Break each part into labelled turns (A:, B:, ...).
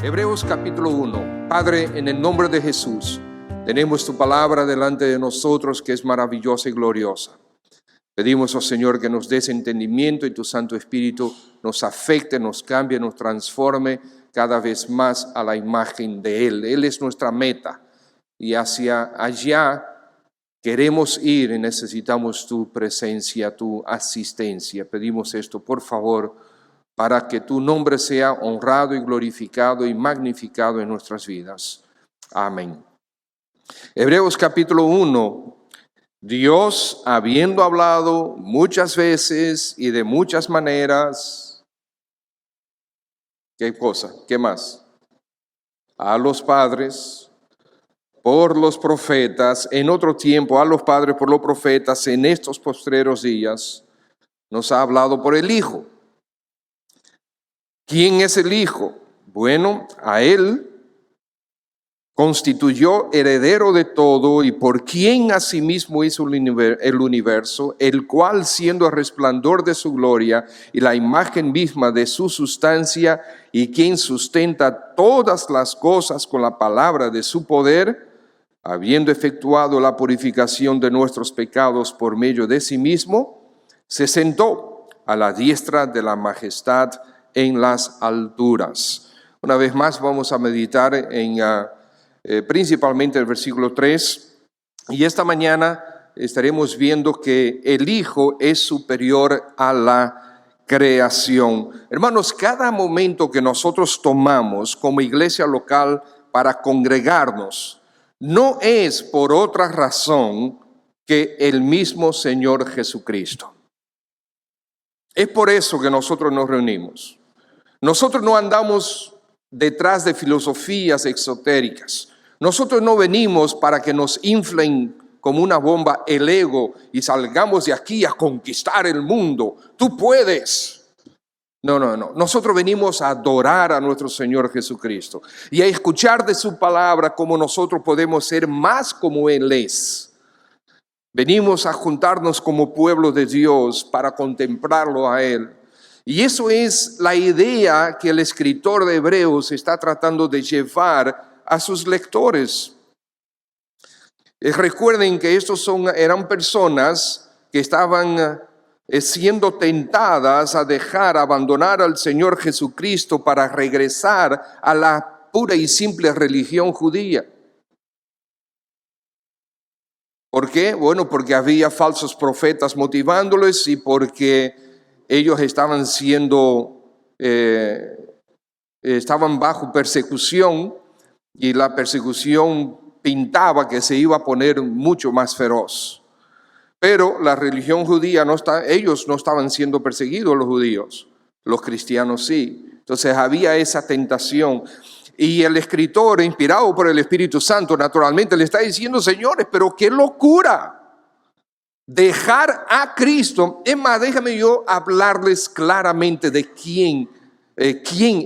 A: Hebreos capítulo 1. Padre, en el nombre de Jesús, tenemos tu palabra delante de nosotros que es maravillosa y gloriosa. Pedimos, oh Señor, que nos des entendimiento y tu Santo Espíritu nos afecte, nos cambie, nos transforme cada vez más a la imagen de Él. Él es nuestra meta y hacia allá queremos ir y necesitamos tu presencia, tu asistencia. Pedimos esto, por favor, para que tu nombre sea honrado y glorificado y magnificado en nuestras vidas. Amén. Hebreos capítulo 1. Dios, habiendo hablado muchas veces y de muchas maneras, ¿qué cosa? ¿Qué más? A los padres por los profetas, en otro tiempo a los padres por los profetas, en estos postreros días, nos ha hablado por el Hijo. ¿Quién es el Hijo? Bueno, a Él constituyó heredero de todo y por quien asimismo hizo el universo, el cual siendo el resplandor de su gloria y la imagen misma de su sustancia y quien sustenta todas las cosas con la palabra de su poder, habiendo efectuado la purificación de nuestros pecados por medio de sí mismo, se sentó a la diestra de la majestad en las alturas. Una vez más vamos a meditar en principalmente el versículo 3, y esta mañana estaremos viendo que el Hijo es superior a la creación. Hermanos, cada momento que nosotros tomamos como iglesia local para congregarnos, no es por otra razón que el mismo Señor Jesucristo. Es por eso que nosotros nos reunimos. Nosotros no andamos detrás de filosofías exotéricas. Nosotros no venimos para que nos inflen como una bomba el ego y salgamos de aquí a conquistar el mundo. Tú puedes. No. Nosotros venimos a adorar a nuestro Señor Jesucristo y a escuchar de su palabra cómo nosotros podemos ser más como Él es. Venimos a juntarnos como pueblo de Dios para contemplarlo a Él. Y eso es la idea que el escritor de Hebreos está tratando de llevar a sus lectores. Recuerden que estos eran personas que estaban siendo tentadas a abandonar al Señor Jesucristo para regresar a la pura y simple religión judía. ¿Por qué? Bueno, porque había falsos profetas motivándoles y porque ellos estaban bajo persecución y la persecución pintaba que se iba a poner mucho más feroz. Pero la religión judía ellos no estaban siendo perseguidos, los judíos, los cristianos sí. Entonces había esa tentación. Y el escritor, inspirado por el Espíritu Santo, naturalmente le está diciendo, señores, pero qué locura. Dejar a Cristo. Es más, déjame yo hablarles claramente de quién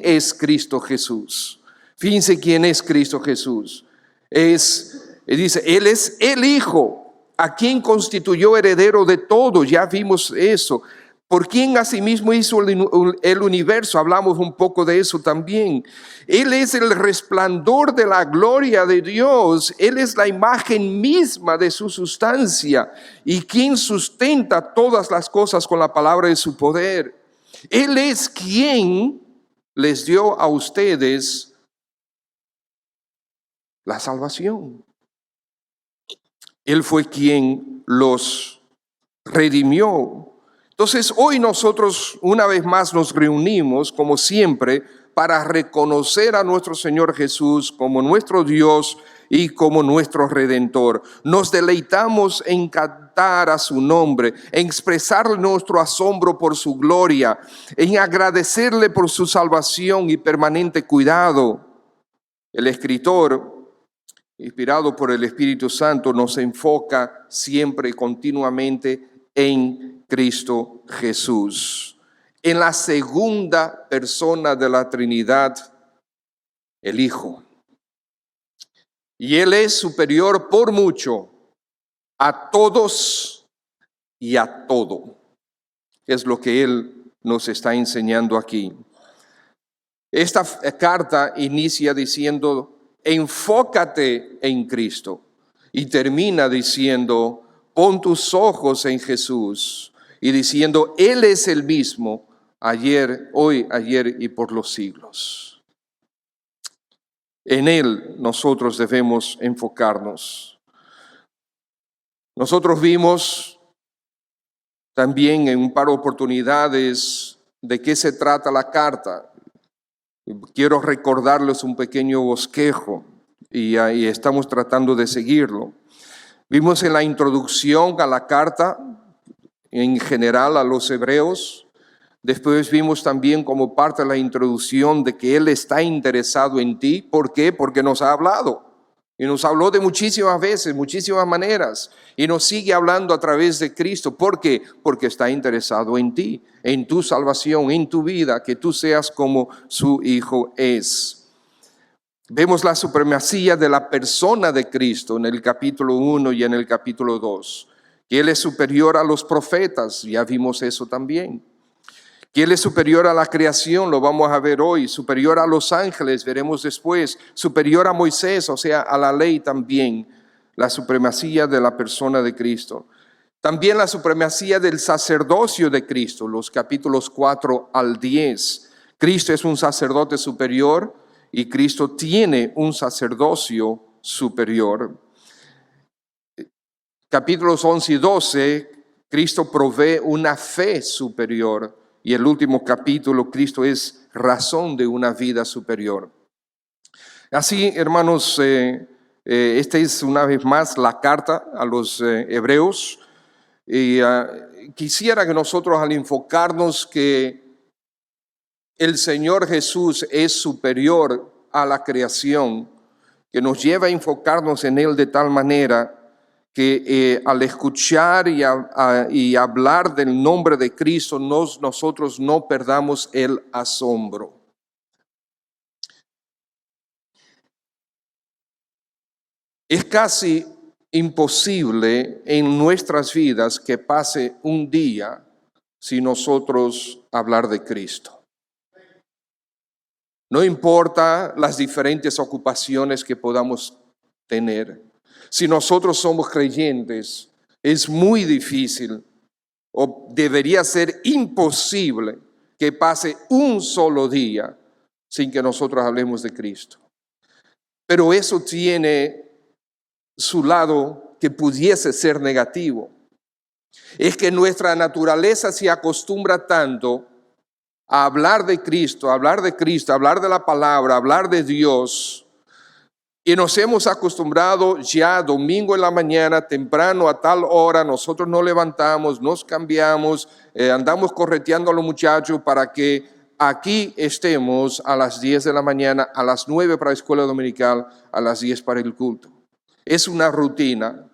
A: es Cristo Jesús. Fíjense quién es Cristo Jesús. Dice, Él es el Hijo, a quien constituyó heredero de todo. Ya vimos eso. Por quien asimismo hizo el universo. Hablamos un poco de eso también. Él es el resplandor de la gloria de Dios. Él es la imagen misma de su sustancia y quien sustenta todas las cosas con la palabra de su poder. Él es quien les dio a ustedes la salvación. Él fue quien los redimió. Entonces hoy nosotros una vez más nos reunimos como siempre para reconocer a nuestro Señor Jesús como nuestro Dios y como nuestro Redentor. Nos deleitamos en cantar a su nombre, en expresar nuestro asombro por su gloria, en agradecerle por su salvación y permanente cuidado. El escritor, inspirado por el Espíritu Santo, nos enfoca siempre y continuamente en Cristo Jesús, en la segunda persona de la Trinidad, el Hijo. Y Él es superior por mucho a todos y a todo. Es lo que Él nos está enseñando aquí. Esta carta inicia diciendo, enfócate en Cristo. Y termina diciendo, pon tus ojos en Jesús. Y diciendo, Él es el mismo, ayer, hoy, ayer y por los siglos. En Él nosotros debemos enfocarnos. Nosotros vimos también en un par de oportunidades de qué se trata la carta. Quiero recordarles un pequeño bosquejo y ahí estamos tratando de seguirlo. Vimos en la introducción a la carta, en general a los hebreos. Después vimos también como parte de la introducción de que Él está interesado en ti. ¿Por qué? Porque nos ha hablado. Y nos habló de muchísimas veces, muchísimas maneras. Y nos sigue hablando a través de Cristo. ¿Por qué? Porque está interesado en ti, en tu salvación, en tu vida, que tú seas como su Hijo es. Vemos la supremacía de la persona de Cristo en el capítulo 1 y en el capítulo 2. Que Él es superior a los profetas, ya vimos eso también. Que Él es superior a la creación, lo vamos a ver hoy. Superior a los ángeles, veremos después. Superior a Moisés, o sea, a la ley también. La supremacía de la persona de Cristo. También la supremacía del sacerdocio de Cristo, los capítulos 4 al 10. Cristo es un sacerdote superior y Cristo tiene un sacerdocio superior. Capítulos 11 y 12, Cristo provee una fe superior. Y el último capítulo, Cristo es razón de una vida superior. Así, hermanos, esta es una vez más la carta a los hebreos. Y quisiera que nosotros, al enfocarnos que el Señor Jesús es superior a la creación, que nos lleva a enfocarnos en Él de tal manera que al escuchar y hablar del nombre de Cristo, nosotros no perdamos el asombro. Es casi imposible en nuestras vidas que pase un día sin nosotros hablar de Cristo. No importa las diferentes ocupaciones que podamos tener. Si nosotros somos creyentes, es muy difícil o debería ser imposible que pase un solo día sin que nosotros hablemos de Cristo. Pero eso tiene su lado que pudiese ser negativo. Es que nuestra naturaleza se acostumbra tanto a hablar de Cristo, hablar de la palabra, hablar de Dios. Y nos hemos acostumbrado ya domingo en la mañana, temprano, a tal hora, nosotros nos levantamos, nos cambiamos, andamos correteando a los muchachos para que aquí estemos a las 10 de la mañana, a las 9 para la escuela dominical, a las 10 para el culto. Es una rutina.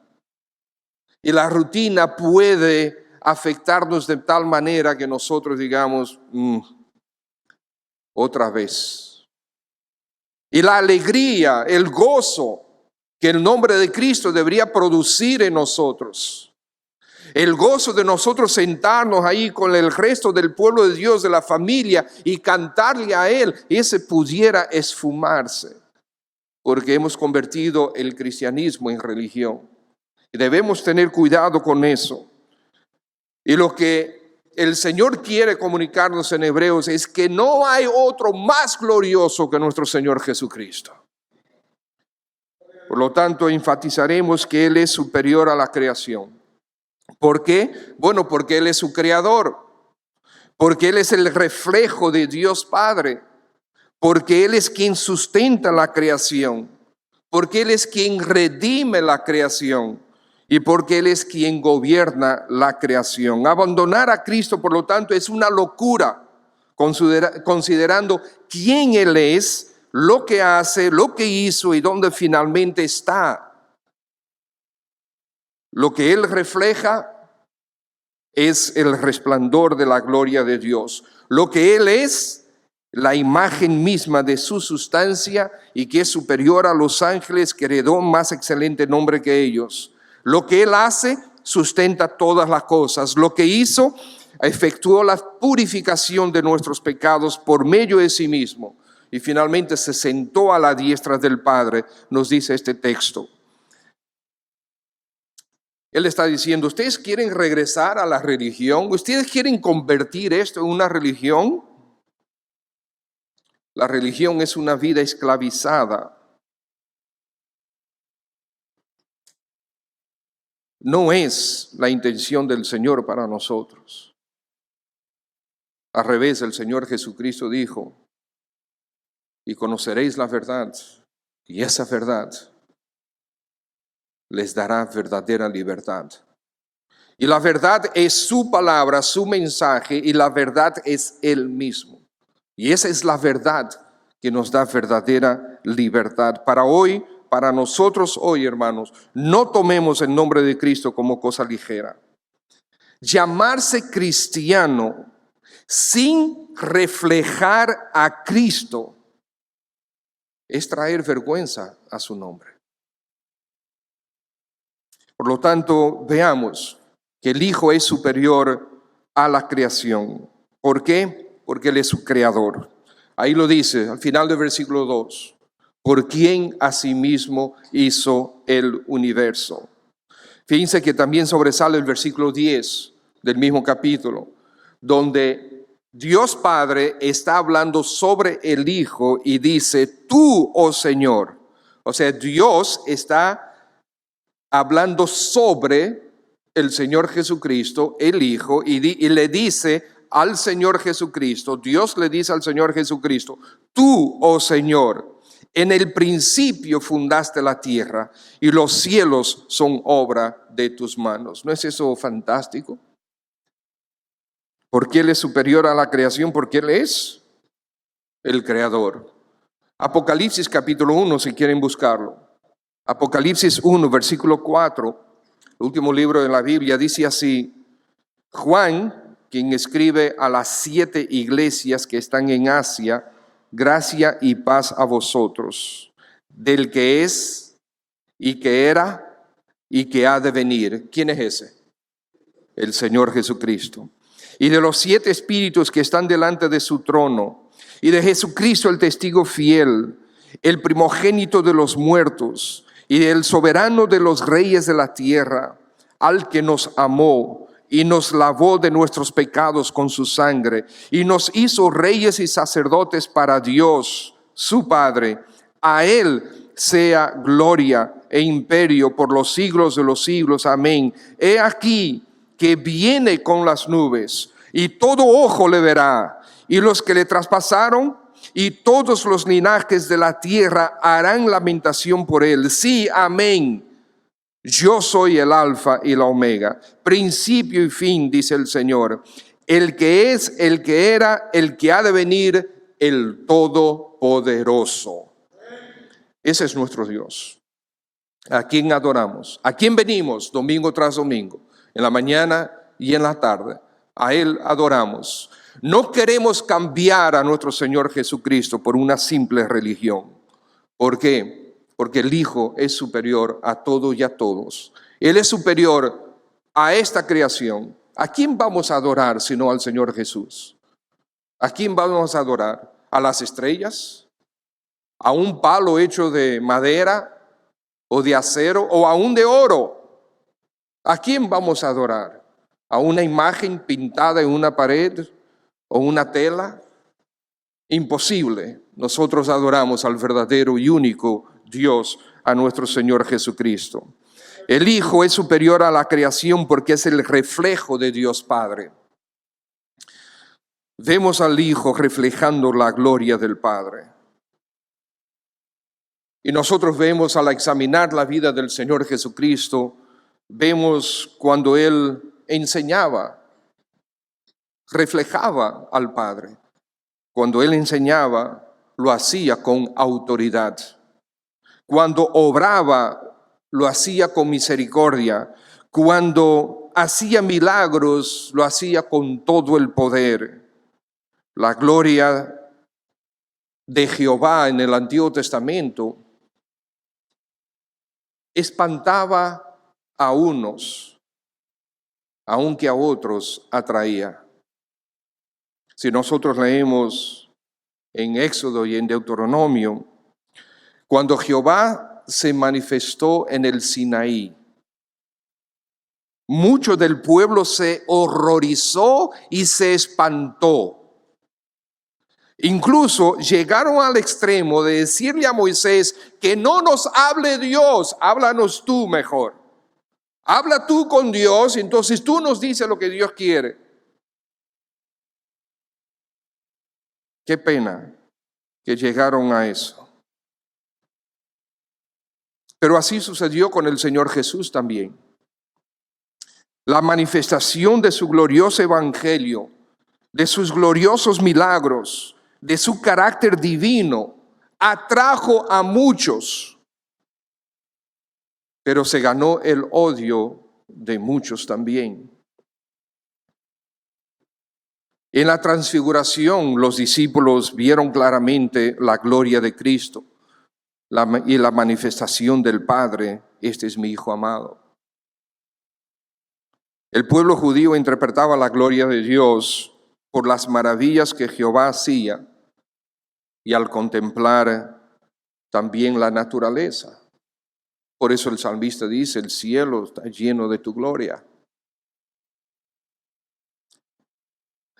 A: Y la rutina puede afectarnos de tal manera que nosotros digamos, otra vez. Y la alegría, el gozo que el nombre de Cristo debería producir en nosotros. El gozo de nosotros sentarnos ahí con el resto del pueblo de Dios, de la familia, y cantarle a Él, ese pudiera esfumarse. Porque hemos convertido el cristianismo en religión. Y debemos tener cuidado con eso. Y lo que el Señor quiere comunicarnos en Hebreos es que no hay otro más glorioso que nuestro Señor Jesucristo. Por lo tanto, enfatizaremos que Él es superior a la creación. ¿Por qué? Bueno, porque Él es su creador. Porque Él es el reflejo de Dios Padre. Porque Él es quien sustenta la creación. Porque Él es quien redime la creación. Y porque Él es quien gobierna la creación. Abandonar a Cristo, por lo tanto, es una locura, considerando quién Él es, lo que hace, lo que hizo y dónde finalmente está. Lo que Él refleja es el resplandor de la gloria de Dios. Lo que Él es, la imagen misma de su sustancia y que es superior a los ángeles, que heredó más excelente nombre que ellos. Lo que Él hace sustenta todas las cosas. Lo que hizo efectuó la purificación de nuestros pecados por medio de sí mismo. y finalmente se sentó a la diestra del Padre, nos dice este texto. Él está diciendo, ¿ustedes quieren regresar a la religión? ¿Ustedes quieren convertir esto en una religión? La religión es una vida esclavizada. No es la intención del Señor para nosotros. Al revés, el Señor Jesucristo dijo, y conoceréis la verdad, y esa verdad les dará verdadera libertad. Y la verdad es su palabra, su mensaje, y la verdad es Él mismo. Y esa es la verdad que nos da verdadera libertad. Para nosotros hoy, hermanos, no tomemos el nombre de Cristo como cosa ligera. Llamarse cristiano sin reflejar a Cristo es traer vergüenza a su nombre. Por lo tanto, veamos que el Hijo es superior a la creación. ¿Por qué? Porque Él es su creador. Ahí lo dice al final del versículo 2. Por quien asimismo hizo el universo. Fíjense que también sobresale el versículo 10 del mismo capítulo, donde Dios Padre está hablando sobre el Hijo y dice, tú, oh Señor. O sea, Dios está hablando sobre el Señor Jesucristo, el Hijo, y le dice al Señor Jesucristo, Dios le dice al Señor Jesucristo, tú, oh Señor, en el principio fundaste la tierra y los cielos son obra de tus manos. ¿No es eso fantástico? Porque Él es superior a la creación, porque Él es el creador. Apocalipsis capítulo 1, si quieren buscarlo. Apocalipsis 1, versículo 4, el último libro de la Biblia, dice así: Juan, quien escribe a las 7 iglesias que están en Asia, gracia y paz a vosotros, del que es y que era y que ha de venir. ¿Quién es ese? El Señor Jesucristo. Y de los 7 espíritus que están delante de su trono, y de Jesucristo el testigo fiel, el primogénito de los muertos, y del soberano de los reyes de la tierra, al que nos amó y nos lavó de nuestros pecados con su sangre, y nos hizo reyes y sacerdotes para Dios, su Padre. A Él sea gloria e imperio por los siglos de los siglos. Amén. He aquí que viene con las nubes, y todo ojo le verá, y los que le traspasaron, y todos los linajes de la tierra harán lamentación por él. Sí, amén. Yo soy el alfa y la omega, principio y fin, dice el Señor, el que es, el que era, el que ha de venir, el Todopoderoso. Ese es nuestro Dios. ¿A quién adoramos? ¿A quién venimos domingo tras domingo? En la mañana y en la tarde. A Él adoramos. No queremos cambiar a nuestro Señor Jesucristo por una simple religión. ¿Por qué? Porque el Hijo es superior a todo y a todos. Él es superior a esta creación. ¿A quién vamos a adorar sino al Señor Jesús? ¿A quién vamos a adorar? ¿A las estrellas? ¿A un palo hecho de madera o de acero o aún de oro? ¿A quién vamos a adorar? ¿A una imagen pintada en una pared o una tela? Imposible. Nosotros adoramos al verdadero y único Dios, a nuestro Señor Jesucristo. El Hijo es superior a la creación porque es el reflejo de Dios Padre. Vemos al Hijo reflejando la gloria del Padre. Y nosotros vemos, al examinar la vida del Señor Jesucristo, vemos cuando Él enseñaba, reflejaba al Padre. Cuando Él enseñaba, lo hacía con autoridad. Cuando obraba, lo hacía con misericordia. Cuando hacía milagros, lo hacía con todo el poder. La gloria de Jehová en el Antiguo Testamento espantaba a unos, aunque a otros atraía. Si nosotros leemos en Éxodo y en Deuteronomio, cuando Jehová se manifestó en el Sinaí, mucho del pueblo se horrorizó y se espantó. Incluso llegaron al extremo de decirle a Moisés que no nos hable Dios, háblanos tú mejor. Habla tú con Dios, entonces tú nos dices lo que Dios quiere. Qué pena que llegaron a eso. Pero así sucedió con el Señor Jesús también. La manifestación de su glorioso evangelio, de sus gloriosos milagros, de su carácter divino, atrajo a muchos, pero se ganó el odio de muchos también. En la transfiguración, los discípulos vieron claramente la gloria de Cristo y la manifestación del Padre: este es mi Hijo amado. El pueblo judío interpretaba la gloria de Dios por las maravillas que Jehová hacía y al contemplar también la naturaleza. Por eso el salmista dice: el cielo está lleno de tu gloria.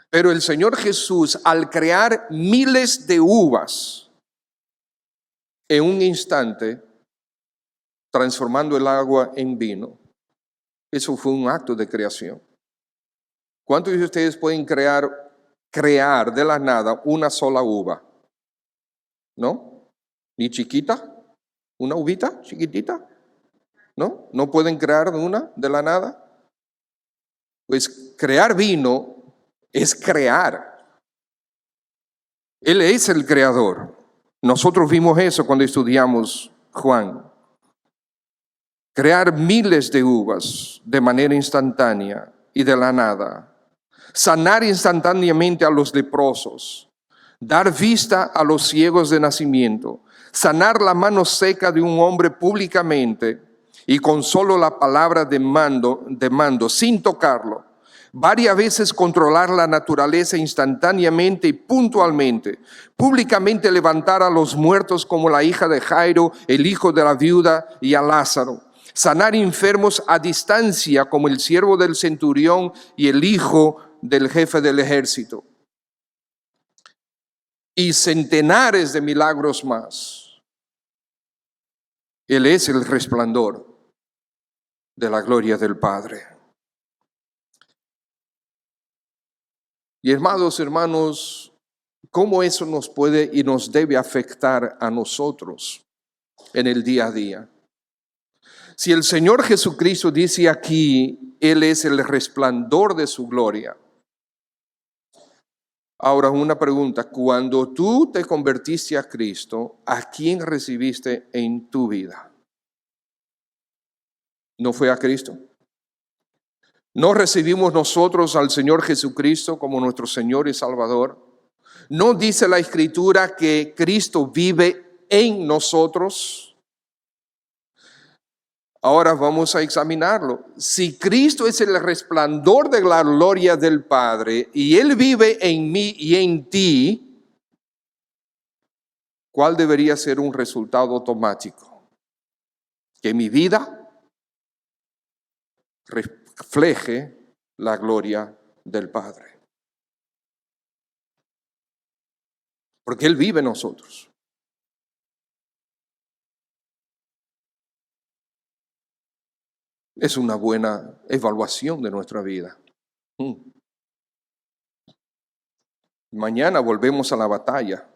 A: Pero el Señor Jesús, al crear miles de uvas en un instante, transformando el agua en vino, eso fue un acto de creación. ¿Cuántos de ustedes pueden crear de la nada una sola uva? ¿No? ¿Ni chiquita? ¿Una uvita chiquitita? ¿No? ¿No pueden crear una de la nada? Pues crear vino es crear. Él es el creador. Nosotros vimos eso cuando estudiamos Juan. Crear miles de uvas de manera instantánea y de la nada. Sanar instantáneamente a los leprosos. Dar vista a los ciegos de nacimiento. Sanar la mano seca de un hombre públicamente y con solo la palabra de mando, sin tocarlo. Varias veces controlar la naturaleza instantáneamente y puntualmente. Públicamente levantar a los muertos como la hija de Jairo, el hijo de la viuda y a Lázaro. Sanar enfermos a distancia como el siervo del centurión y el hijo del jefe del ejército. Y centenares de milagros más. Él es el resplandor de la gloria del Padre. Y hermanos, ¿cómo eso nos puede y nos debe afectar a nosotros en el día a día? Si el Señor Jesucristo dice aquí, Él es el resplandor de su gloria. Ahora una pregunta: cuando tú te convertiste a Cristo, ¿a quién recibiste en tu vida? ¿No fue a Cristo? ¿No recibimos nosotros al Señor Jesucristo como nuestro Señor y Salvador? ¿No dice la Escritura que Cristo vive en nosotros? Ahora vamos a examinarlo. Si Cristo es el resplandor de la gloria del Padre y Él vive en mí y en ti, ¿cuál debería ser un resultado automático? Que mi vida refleje la gloria del Padre. Porque Él vive en nosotros. Es una buena evaluación de nuestra vida. Mañana volvemos a la batalla.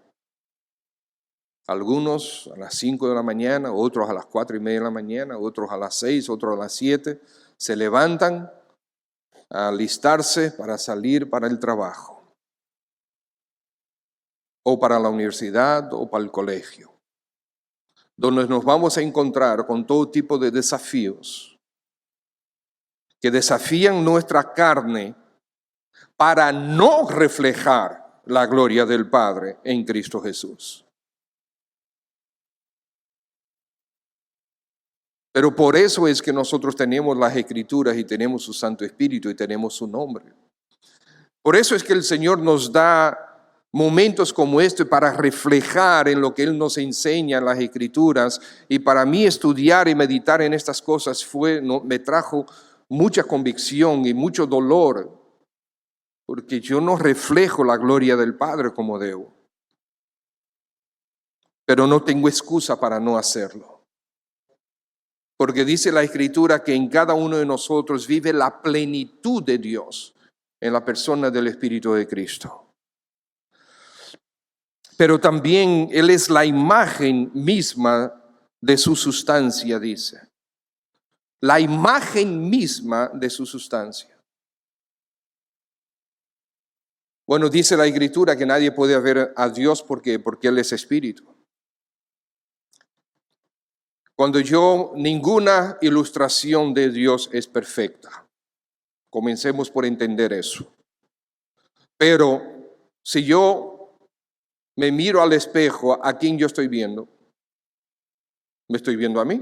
A: Algunos a las 5 de la mañana, otros a las 4:30 de la mañana, otros a las 6, otros a las 7. Se levantan a alistarse para salir para el trabajo, o para la universidad, o para el colegio, donde nos vamos a encontrar con todo tipo de desafíos que desafían nuestra carne para no reflejar la gloria del Padre en Cristo Jesús. Pero por eso es que nosotros tenemos las Escrituras y tenemos su Santo Espíritu y tenemos su nombre. Por eso es que el Señor nos da momentos como este para reflejar en lo que Él nos enseña en las Escrituras. Y para mí estudiar y meditar en estas cosas me trajo mucha convicción y mucho dolor, porque yo no reflejo la gloria del Padre como debo. Pero no tengo excusa para no hacerlo. Porque dice la Escritura que en cada uno de nosotros vive la plenitud de Dios en la persona del Espíritu de Cristo. Pero también Él es la imagen misma de su sustancia, dice. La imagen misma de su sustancia. Bueno, dice la Escritura que nadie puede ver a Dios porque Él es Espíritu. Ninguna ilustración de Dios es perfecta. Comencemos por entender eso. Pero si yo me miro al espejo, ¿a quién yo estoy viendo? Me estoy viendo a mí.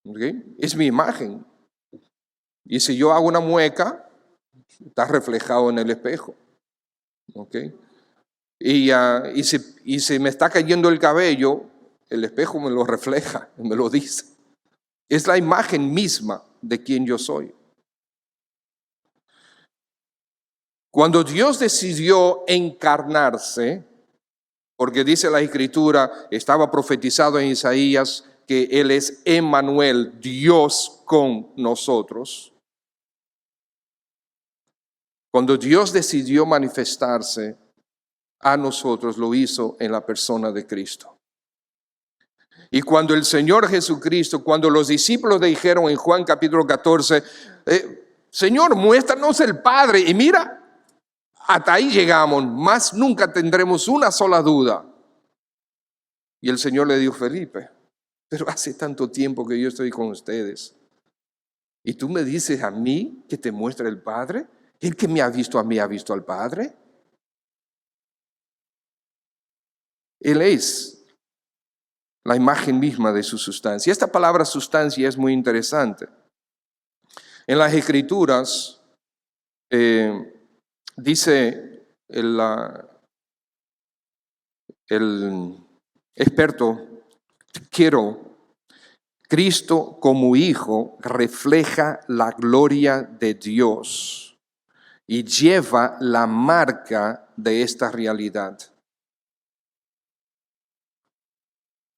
A: ¿Okay? Es mi imagen. Y si yo hago una mueca, está reflejado en el espejo. ¿Okay? Y si me está cayendo el cabello, el espejo me lo refleja, me lo dice. Es la imagen misma de quien yo soy. Cuando Dios decidió encarnarse, porque dice la Escritura, estaba profetizado en Isaías que Él es Emmanuel, Dios con nosotros. Cuando Dios decidió manifestarse a nosotros, lo hizo en la persona de Cristo. Y cuando el Señor Jesucristo, cuando los discípulos le dijeron en Juan capítulo 14, Señor, muéstranos el Padre, y mira, hasta ahí llegamos, más nunca tendremos una sola duda. Y el Señor le dijo, Felipe, pero hace tanto tiempo que yo estoy con ustedes. ¿Y tú me dices a mí que te muestre el Padre? ¿El que me ha visto a mí ha visto al Padre? Él es la imagen misma de su sustancia. Esta palabra sustancia es muy interesante. En las Escrituras dice el experto Cristo como hijo refleja la gloria de Dios y lleva la marca de esta realidad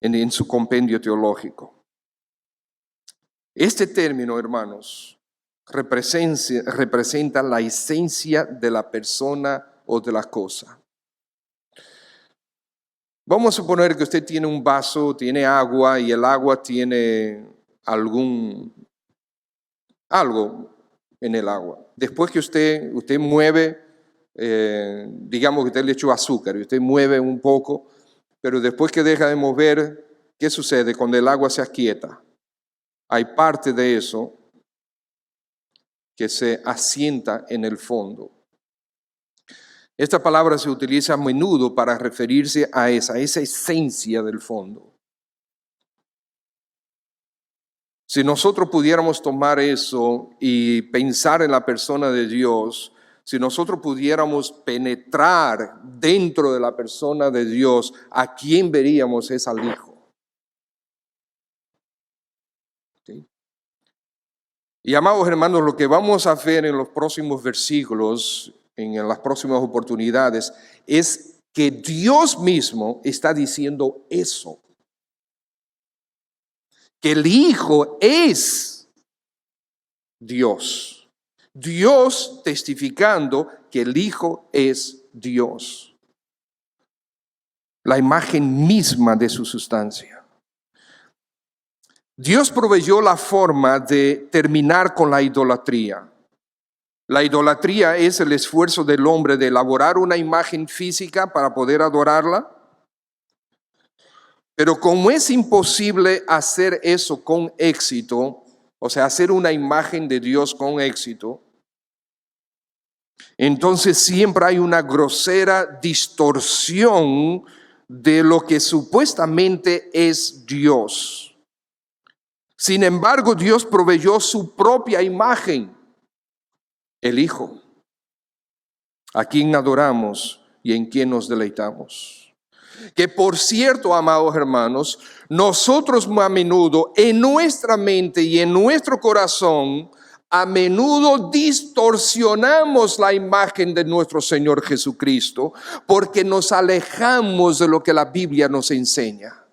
A: en su compendio teológico. Este término, hermanos, representa la esencia de la persona o de la cosa. Vamos a suponer que usted tiene un vaso, tiene agua y el agua tiene algo en el agua. Después que usted mueve, digamos que usted le echó azúcar y usted mueve un poco, pero después que deja de mover, ¿qué sucede cuando el agua se aquieta? Hay parte de eso que se asienta en el fondo. Esta palabra se utiliza a menudo para referirse a esa esencia del fondo. Si nosotros pudiéramos tomar eso y pensar en la persona de Dios, si nosotros pudiéramos penetrar dentro de la persona de Dios, ¿a quién veríamos? Es al Hijo. ¿Sí? Y amados hermanos, lo que vamos a ver en los próximos versículos, en las próximas oportunidades, es que Dios mismo está diciendo eso. Que el Hijo es Dios. Dios testificando que el Hijo es Dios. La imagen misma de su sustancia. Dios proveyó la forma de terminar con la idolatría. La idolatría es el esfuerzo del hombre de elaborar una imagen física para poder adorarla. Pero como es imposible hacer eso con éxito, o sea, hacer una imagen de Dios con éxito, entonces siempre hay una grosera distorsión de lo que supuestamente es Dios. Sin embargo, Dios proveyó su propia imagen, el Hijo. a quien adoramos y en quien nos deleitamos. Que por cierto, amados hermanos, nosotros a menudo en nuestra mente y en nuestro corazón, a menudo distorsionamos la imagen de nuestro Señor Jesucristo porque nos alejamos de lo que la Biblia nos enseña.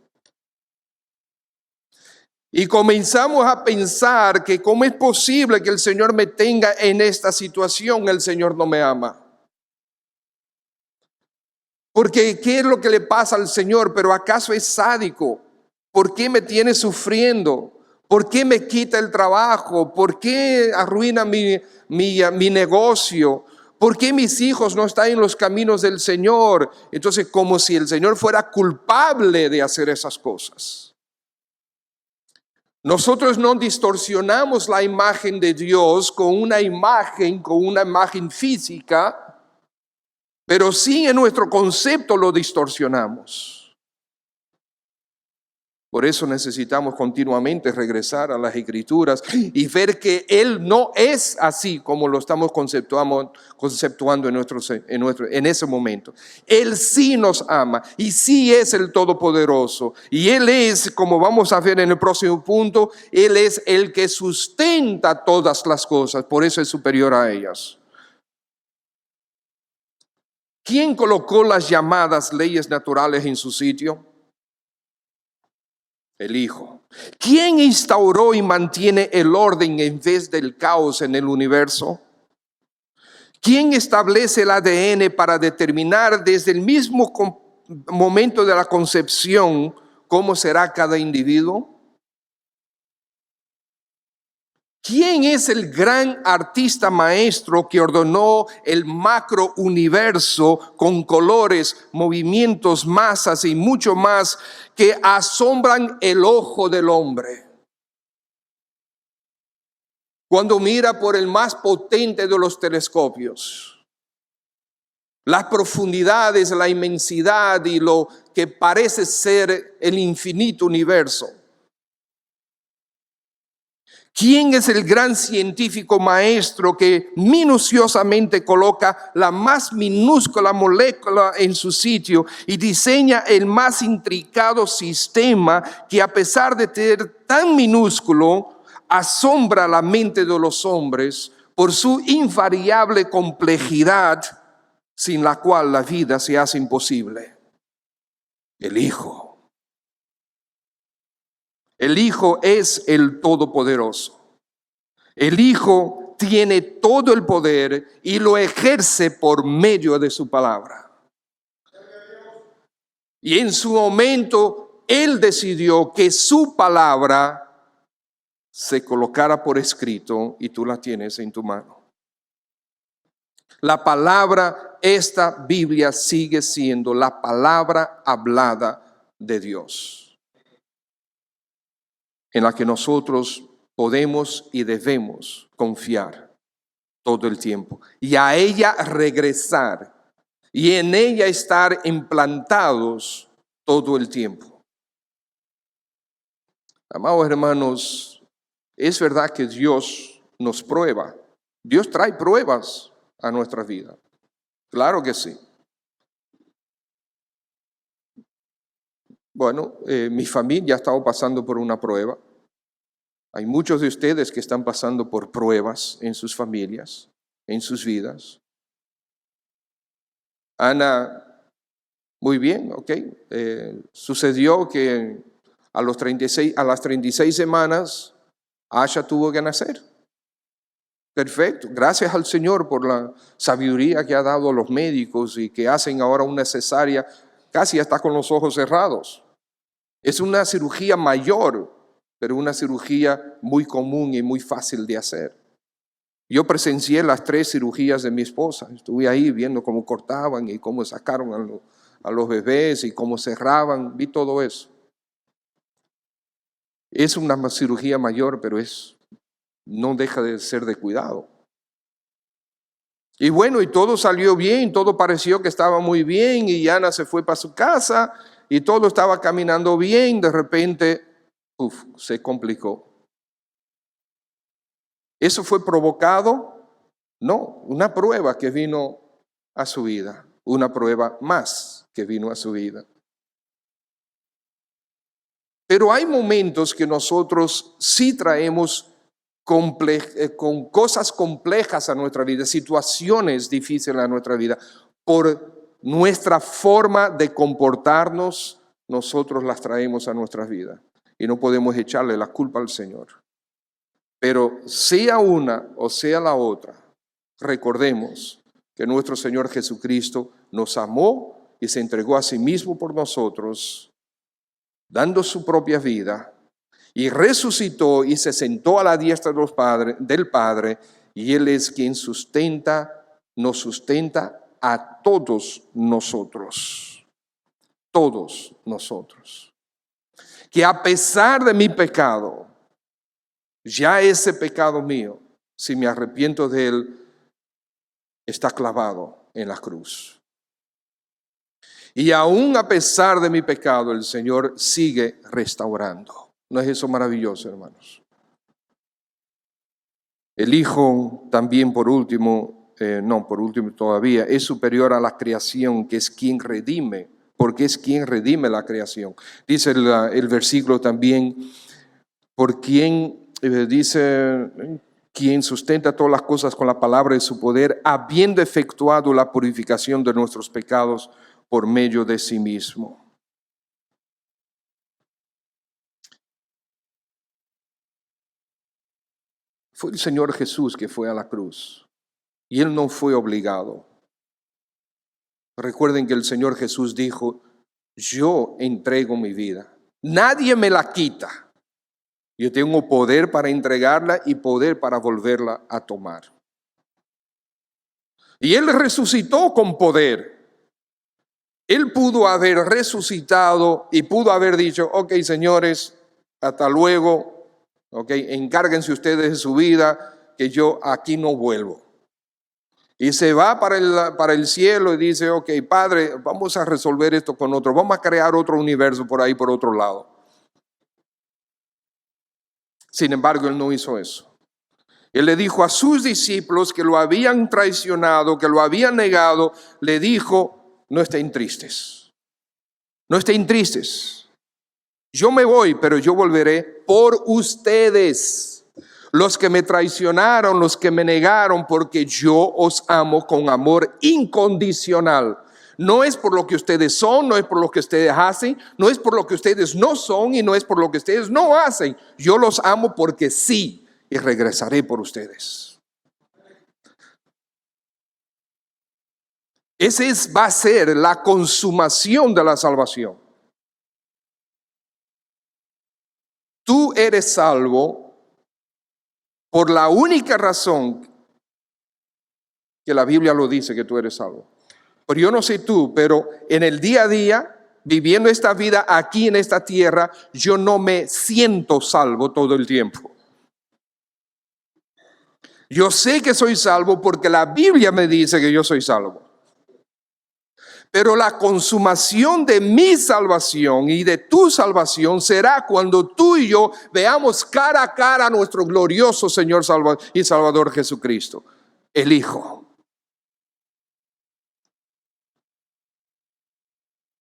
A: Y comenzamos a pensar que cómo es posible que el Señor me tenga en esta situación, el Señor no me ama. Porque ¿qué es lo que le pasa al Señor? ¿Pero acaso es sádico? ¿Por qué me tiene sufriendo? ¿Por qué me quita el trabajo? ¿Por qué arruina mi negocio? ¿Por qué mis hijos no están en los caminos del Señor? Entonces, como si el Señor fuera culpable de hacer esas cosas. Nosotros no distorsionamos la imagen de Dios con una imagen física, pero sí en nuestro concepto lo distorsionamos. Por eso necesitamos continuamente regresar a las Escrituras y ver que Él no es así como lo estamos conceptuando en ese momento. Él sí nos ama y sí es el Todopoderoso. Y Él es, como vamos a ver en el próximo punto, Él es el que sustenta todas las cosas. Por eso es superior a ellas. ¿Quién colocó las llamadas leyes naturales en su sitio? El Hijo. ¿Quién instauró y mantiene el orden en vez del caos en el universo? ¿Quién establece el ADN para determinar desde el mismo momento de la concepción cómo será cada individuo? ¿Quién es el gran artista maestro que ordenó el macro universo con colores, movimientos, masas y mucho más que asombran el ojo del hombre? Cuando mira por el más potente de los telescopios, las profundidades, la inmensidad y lo que parece ser el infinito universo. ¿Quién es el gran científico maestro que minuciosamente coloca la más minúscula molécula en su sitio y diseña el más intricado sistema que, a pesar de ser tan minúsculo, asombra la mente de los hombres por su invariable complejidad, sin la cual la vida se hace imposible? El Hijo. El Hijo es el Todopoderoso. El Hijo tiene todo el poder y lo ejerce por medio de su palabra. Y en su momento, Él decidió que su palabra se colocara por escrito y tú la tienes en tu mano. La palabra, esta Biblia sigue siendo la palabra hablada de Dios, en la que nosotros podemos y debemos confiar todo el tiempo y a ella regresar y en ella estar implantados todo el tiempo. Amados hermanos, es verdad que Dios nos prueba. Dios trae pruebas a nuestra vida. Claro que sí. Bueno, mi familia ha estado pasando por una prueba. Hay muchos de ustedes que están pasando por pruebas en sus familias, en sus vidas. Ana, muy bien, ok. Sucedió que a las 36 semanas, Asha tuvo que nacer. Perfecto. Gracias al Señor por la sabiduría que ha dado a los médicos y que hacen ahora una cesárea casi hasta con los ojos cerrados. Es una cirugía mayor, pero una cirugía muy común y muy fácil de hacer. Yo presencié las 3 cirugías de mi esposa. Estuve ahí viendo cómo cortaban y cómo sacaron a los bebés y cómo cerraban. Vi todo eso. Es una cirugía mayor, pero no deja de ser de cuidado. Y bueno, y todo salió bien, todo pareció que estaba muy bien y Ana se fue para su casa y todo estaba caminando bien. De repente, se complicó. ¿Eso fue provocado? No, una prueba que vino a su vida, una prueba más que vino a su vida. Pero hay momentos que nosotros sí traemos con cosas complejas a nuestra vida, situaciones difíciles a nuestra vida. Por nuestra forma de comportarnos, nosotros las traemos a nuestras vidas. Y no podemos echarle la culpa al Señor. Pero sea una o sea la otra, recordemos que nuestro Señor Jesucristo nos amó y se entregó a sí mismo por nosotros, dando su propia vida, y resucitó y se sentó a la diestra del Padre, y Él es quien nos sustenta a todos nosotros. Todos nosotros. Que a pesar de mi pecado, ya ese pecado mío, si me arrepiento de él, está clavado en la cruz. Y aún a pesar de mi pecado, el Señor sigue restaurando. ¿No es eso maravilloso, hermanos? El Hijo también, por último todavía, es superior a la creación, que es quien redime, porque es quien redime la creación. Dice el versículo también, por quien, dice, quien sustenta todas las cosas con la palabra de su poder, habiendo efectuado la purificación de nuestros pecados por medio de sí mismo. Fue el Señor Jesús que fue a la cruz y Él no fue obligado. Recuerden que el Señor Jesús dijo, yo entrego mi vida, nadie me la quita. Yo tengo poder para entregarla y poder para volverla a tomar. Y Él resucitó con poder. Él pudo haber resucitado y pudo haber dicho, ok, señores, hasta luego, ok, encárguense ustedes de su vida, que yo aquí no vuelvo. Y se va para el cielo y dice, ok, Padre, vamos a resolver esto con otro, vamos a crear otro universo por ahí, por otro lado. Sin embargo, Él no hizo eso. Él le dijo a sus discípulos que lo habían traicionado, que lo habían negado, le dijo, no estén tristes, no estén tristes. Yo me voy, pero yo volveré por ustedes, los que me traicionaron, los que me negaron, porque yo os amo con amor incondicional. No es por lo que ustedes son, no es por lo que ustedes hacen, no es por lo que ustedes no son y no es por lo que ustedes no hacen. Yo los amo porque sí, y regresaré por ustedes. Va a ser la consumación de la salvación. Tú eres salvo por la única razón que la Biblia lo dice que tú eres salvo. Pero yo no sé tú, pero en el día a día, viviendo esta vida aquí en esta tierra, yo no me siento salvo todo el tiempo. Yo sé que soy salvo porque la Biblia me dice que yo soy salvo. Pero la consumación de mi salvación y de tu salvación será cuando tú y yo veamos cara a cara a nuestro glorioso Señor y Salvador Jesucristo, el Hijo.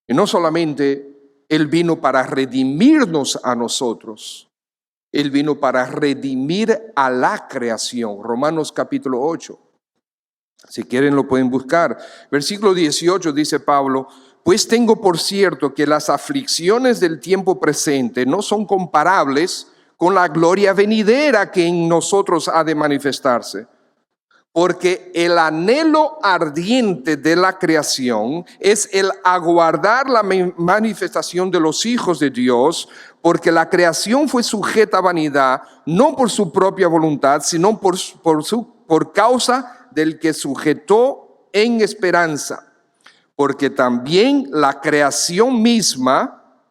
A: Y no solamente Él vino para redimirnos a nosotros, Él vino para redimir a la creación. Romanos capítulo 8. Si quieren lo pueden buscar. Versículo 18 dice Pablo, pues tengo por cierto que las aflicciones del tiempo presente no son comparables con la gloria venidera que en nosotros ha de manifestarse. Porque el anhelo ardiente de la creación es el aguardar la manifestación de los hijos de Dios, porque la creación fue sujeta a vanidad, no por su propia voluntad, sino por causa del que sujetó en esperanza, porque también la creación misma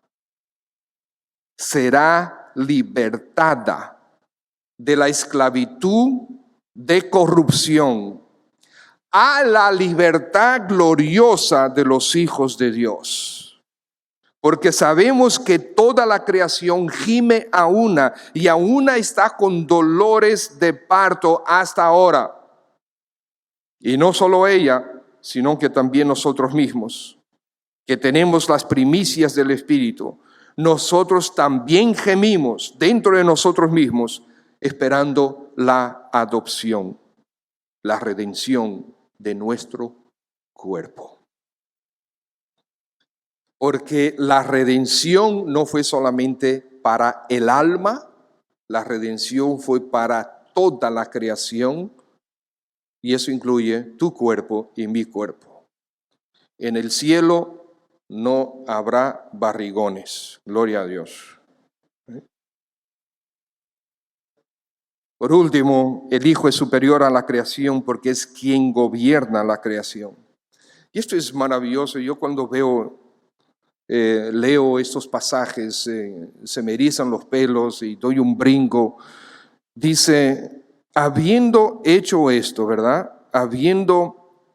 A: será libertada de la esclavitud de corrupción a la libertad gloriosa de los hijos de Dios. Porque sabemos que toda la creación gime a una y a una está con dolores de parto hasta ahora. Y no solo ella, sino que también nosotros mismos, que tenemos las primicias del Espíritu, nosotros también gemimos dentro de nosotros mismos, esperando la adopción, la redención de nuestro cuerpo. Porque la redención no fue solamente para el alma, la redención fue para toda la creación, y eso incluye tu cuerpo y mi cuerpo. En el cielo no habrá barrigones, gloria a Dios. Por último, el Hijo es superior a la creación porque es quien gobierna la creación. Y esto es maravilloso. Yo cuando leo estos pasajes, se me erizan los pelos y doy un brinco. Dice, habiendo hecho esto, ¿verdad? Habiendo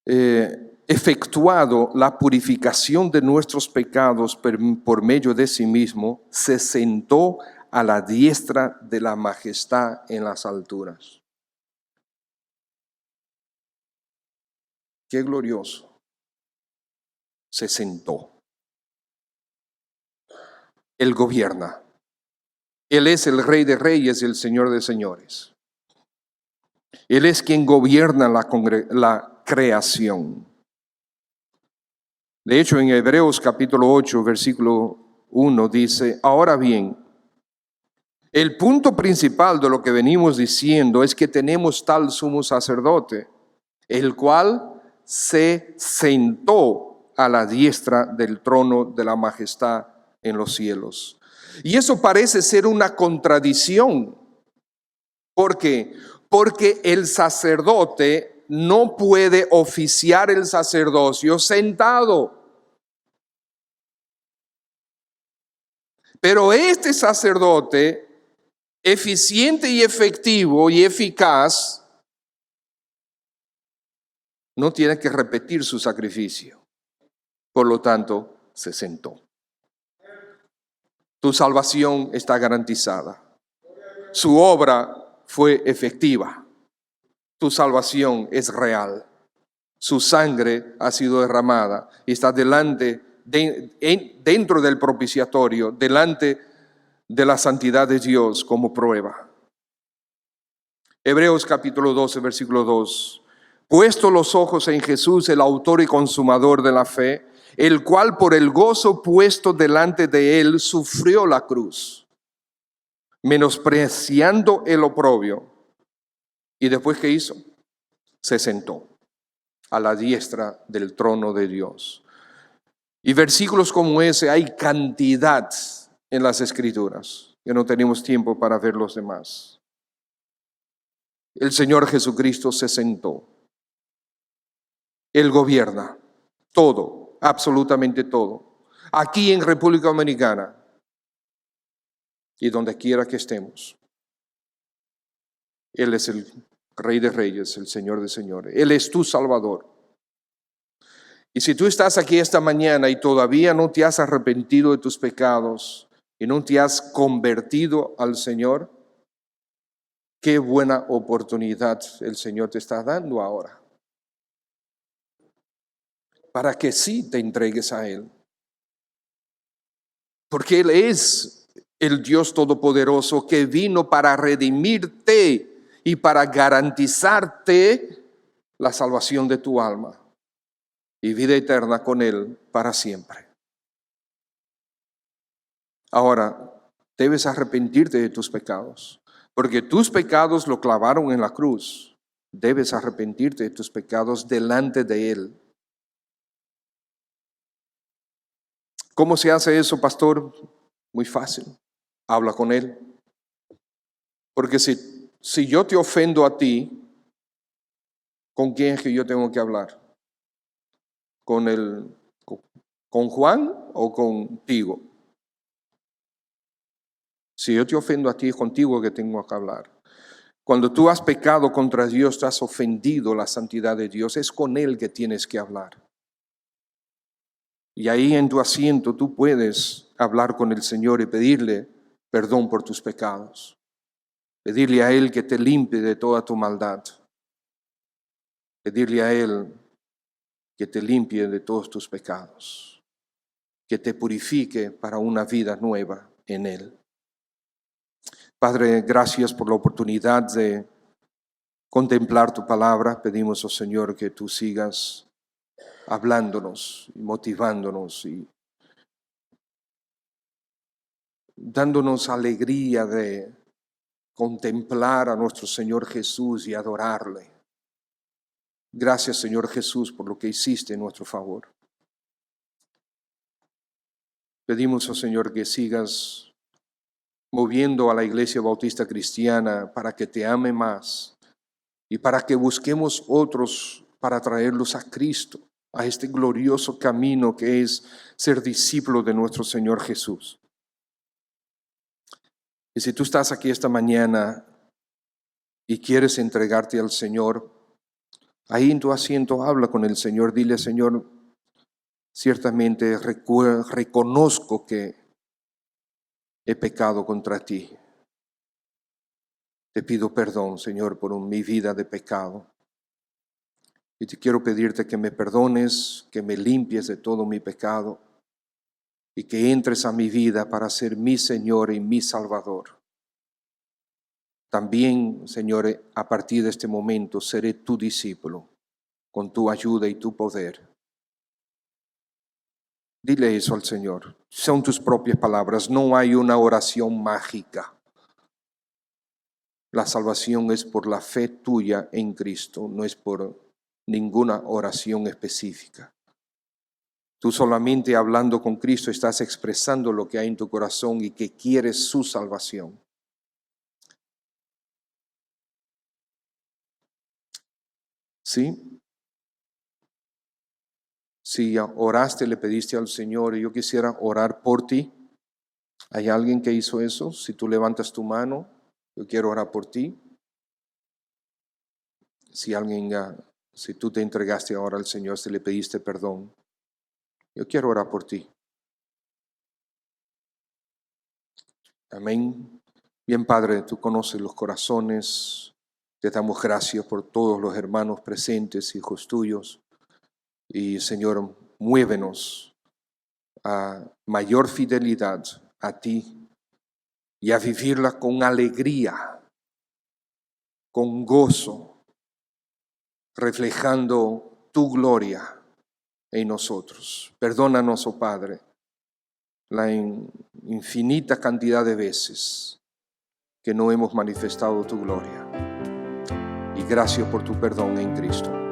A: efectuado la purificación de nuestros pecados por medio de sí mismo, se sentó a la diestra de la majestad en las alturas. Qué glorioso. Se sentó. Él gobierna. Él es el Rey de Reyes y el Señor de Señores. Él es quien gobierna la creación. De hecho, en Hebreos capítulo 8, versículo 1 dice, ahora bien, el punto principal de lo que venimos diciendo es que tenemos tal sumo sacerdote, el cual se sentó a la diestra del trono de la majestad en los cielos. Y eso parece ser una contradicción. ¿Por qué? Porque el sacerdote no puede oficiar el sacerdocio sentado. Pero este sacerdote, eficiente y efectivo y eficaz, no tiene que repetir su sacrificio. Por lo tanto, se sentó. Tu salvación está garantizada. Su obra fue efectiva. Tu salvación es real. Su sangre ha sido derramada y está dentro del propiciatorio, delante de la santidad de Dios como prueba. Hebreos capítulo 12, versículo 2. Puesto los ojos en Jesús, el autor y consumador de la fe, el cual por el gozo puesto delante de él sufrió la cruz, menospreciando el oprobio. ¿Y después qué hizo? Se sentó a la diestra del trono de Dios. Y versículos como ese hay cantidad en las Escrituras, que no tenemos tiempo para ver los demás. El Señor Jesucristo se sentó. Él gobierna todo, absolutamente todo. Aquí en República Dominicana y donde quiera que estemos. Él es el Rey de Reyes, el Señor de Señores. Él es tu Salvador. Y si tú estás aquí esta mañana y todavía no te has arrepentido de tus pecados y no te has convertido al Señor, qué buena oportunidad el Señor te está dando ahora, para que sí te entregues a Él. Porque Él es el Dios Todopoderoso que vino para redimirte y para garantizarte la salvación de tu alma y vida eterna con Él para siempre. Ahora, debes arrepentirte de tus pecados, porque tus pecados lo clavaron en la cruz. Debes arrepentirte de tus pecados delante de Él. ¿Cómo se hace eso, pastor? Muy fácil. Habla con Él. Porque si yo te ofendo a ti, ¿con quién es que yo tengo que hablar? ¿Con Juan o contigo? Si yo te ofendo a ti, es contigo que tengo que hablar. Cuando tú has pecado contra Dios, tú has ofendido la santidad de Dios, es con Él que tienes que hablar. Y ahí en tu asiento tú puedes hablar con el Señor y pedirle perdón por tus pecados. Pedirle a Él que te limpie de toda tu maldad. pedirle a Él que te limpie de todos tus pecados, que te purifique para una vida nueva en Él. Padre, gracias por la oportunidad de contemplar tu palabra. Pedimos, oh Señor, que tú sigas hablándonos y motivándonos y dándonos alegría de contemplar a nuestro Señor Jesús y adorarle. Gracias, Señor Jesús, por lo que hiciste en nuestro favor. Pedimos, oh Señor, que sigas moviendo a la Iglesia Bautista Cristiana para que te ame más y para que busquemos otros para traerlos a Cristo, a este glorioso camino que es ser discípulo de nuestro Señor Jesús. Y si tú estás aquí esta mañana y quieres entregarte al Señor, ahí en tu asiento habla con el Señor, dile: Señor, ciertamente reconozco que he pecado contra ti. Te pido perdón, Señor, por mi vida de pecado. Y te quiero pedirte que me perdones, que me limpies de todo mi pecado y que entres a mi vida para ser mi Señor y mi Salvador. También, Señor, a partir de este momento seré tu discípulo con tu ayuda y tu poder. Dile eso al Señor. Son tus propias palabras. No hay una oración mágica. La salvación es por la fe tuya en Cristo, no es por ninguna oración específica. Tú solamente hablando con Cristo estás expresando lo que hay en tu corazón y que quieres su salvación. ¿Sí? Si oraste, le pediste al Señor y yo quisiera orar por ti. ¿Hay alguien que hizo eso? Si tú levantas tu mano, yo quiero orar por ti. Si tú te entregaste ahora al Señor, si le pediste perdón, yo quiero orar por ti. Amén. Bien, Padre, tú conoces los corazones. Te damos gracias por todos los hermanos presentes, hijos tuyos. Y, Señor, muévenos a mayor fidelidad a ti y a vivirla con alegría, con gozo, reflejando tu gloria en nosotros. Perdónanos, oh Padre, la infinita cantidad de veces que no hemos manifestado tu gloria. Y gracias por tu perdón en Cristo.